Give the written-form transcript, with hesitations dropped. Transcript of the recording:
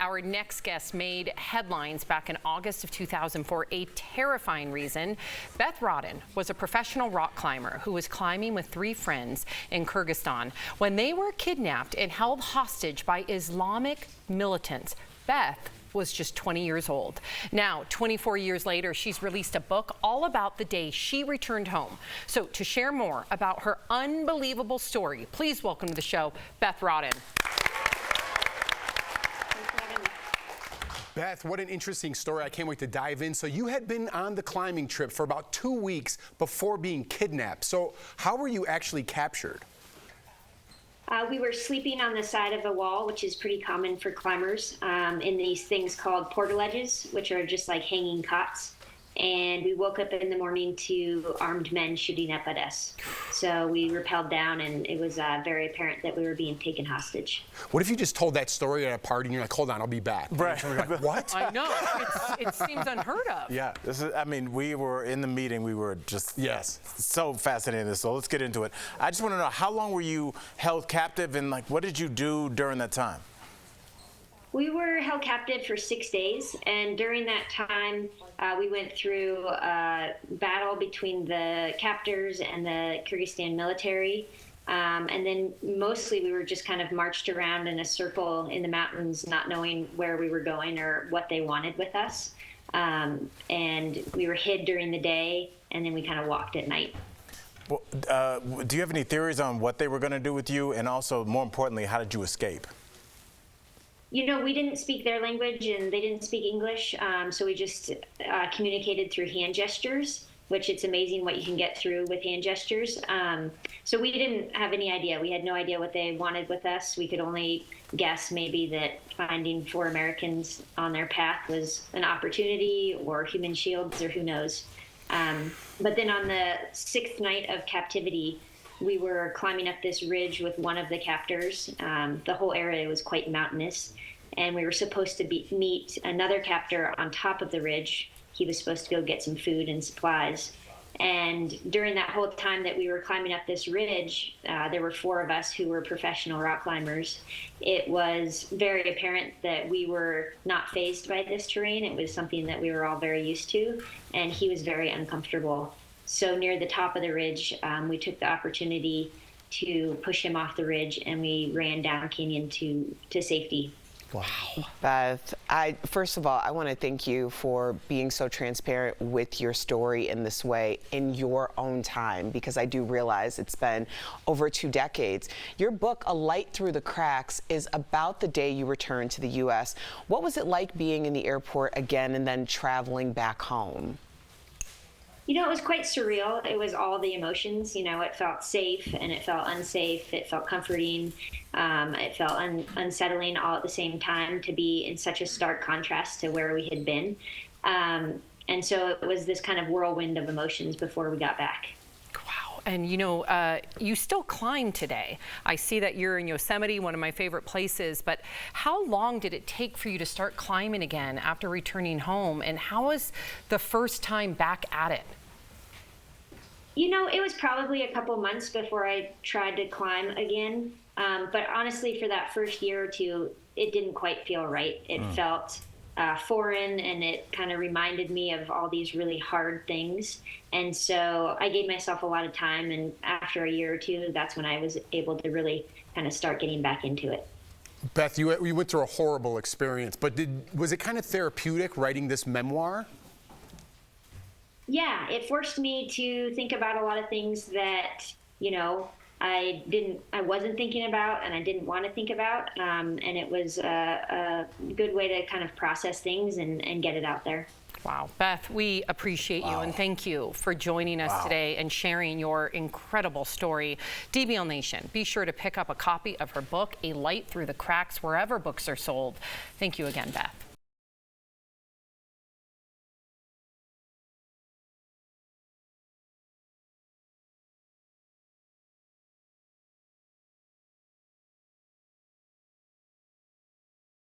our next guest made headlines back in August of 2000 for a terrifying reason. Beth Rodden was a professional rock climber who was climbing with 3 friends in Kyrgyzstan when they were kidnapped and held hostage by Islamic militants. Beth was just 20 years old. Now, 24 years later, she's released a book all about the day she returned home. So to share more about her unbelievable story, please welcome to the show, Beth Rodden. Beth, what an interesting story. I can't wait to dive in. So you had been on the climbing trip for about 2 weeks before being kidnapped. So how were you actually captured? We were sleeping on the side of a wall, which is pretty common for climbers, in these things called portaledges, which are just like hanging cots. And we woke up in the morning to armed men shooting up at us. So we rappelled down, and it was very apparent that we were being taken hostage. What if you just told that story at a party and you're like, hold on, I'll be back? Right. And you're like, what? I know. It seems unheard of. Yeah. I mean, we were in the meeting. We were just so fascinated. So let's get into it. I just want to know, how long were you held captive, and what did you do during that time? We were held captive for 6 days, and during that time, we went through a battle between the captors and the Kyrgyzstan military. And then mostly we were just kind of marched around in a circle in the mountains, not knowing where we were going or what they wanted with us. And we were hid during the day, and then we kind of walked at night. Well, do you have any theories on what they were going to do with you? And also, more importantly, how did you escape? You know, we didn't speak their language and they didn't speak English, so we just communicated through hand gestures, which it's amazing what you can get through with hand gestures. So we didn't have any idea. We had no idea what they wanted with us. We could only guess maybe that finding 4 Americans on their path was an opportunity, or human shields, or who knows. But then on the 6th night of captivity, we were climbing up this ridge with one of the captors. The whole area was quite mountainous, and we were supposed to meet another captor on top of the ridge. He was supposed to go get some food and supplies. And during that whole time that we were climbing up this ridge, there were 4 of us who were professional rock climbers. It was very apparent that we were not fazed by this terrain. It was something that we were all very used to, and he was very uncomfortable. So near the top of the ridge, we took the opportunity to push him off the ridge, and we ran down canyon to safety. Wow. Beth, first of all, I want to thank you for being so transparent with your story in this way in your own time, because I do realize it's been over 2 decades. Your book, A Light Through the Cracks, is about the day you returned to the U.S. What was it like being in the airport again and then traveling back home? You know, it was quite surreal. It was all the emotions. You know, it felt safe and it felt unsafe. It felt comforting. It felt unsettling all at the same time, to be in such a stark contrast to where we had been. And so it was this kind of whirlwind of emotions before we got back. Wow. And you know, you still climb today. I see that you're in Yosemite, one of my favorite places, but how long did it take for you to start climbing again after returning home? And how was the first time back at it? You know, it was probably a couple months before I tried to climb again. But honestly, for that first year or 2, it didn't quite feel right. It felt foreign, and it kind of reminded me of all these really hard things. And so I gave myself a lot of time, and after a year or 2, that's when I was able to really kind of start getting back into it. Beth, you went through a horrible experience, but was it kind of therapeutic writing this memoir? Yeah, it forced me to think about a lot of things that, you know, I wasn't thinking about and I didn't want to think about. And it was a good way to kind of process things and get it out there. Wow. Beth, we appreciate you and thank you for joining us today and sharing your incredible story. DBL Nation, be sure to pick up a copy of her book, A Light Through the Cracks, wherever books are sold. Thank you again, Beth.